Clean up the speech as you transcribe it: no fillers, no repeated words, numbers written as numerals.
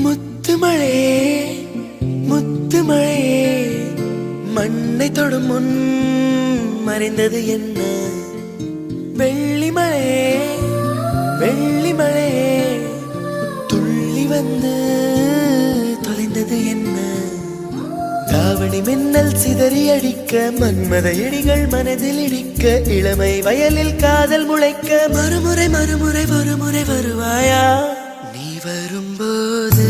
முத்துமழே முத்துமழே மண்ணை தொடும் முன் மறைந்தது என்ன வெள்ளிமழே வெள்ளிமழே துள்ளி வந்து தொலைந்தது என்ன தாவணி மின்னல் சிதறி அடிக்க மன்மத எடிகள் மனதில் இடிக்க இளமை வயலில் காதல் முளைக்க மறுமுறை மறுமுறை ஒருமுறை வருவாயா நீ வரும்போது